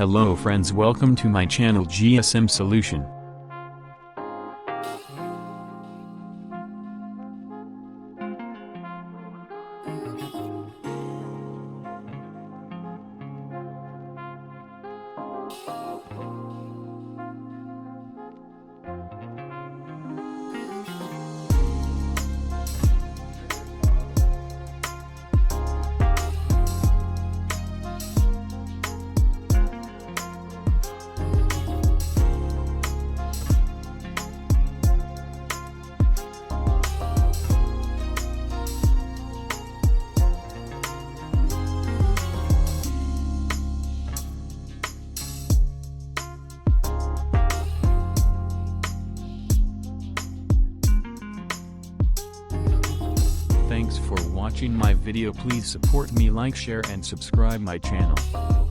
Hello friends, welcome to my channel GSM Solution. Thanks for watching my video. Please support me, like, share and subscribe my channel.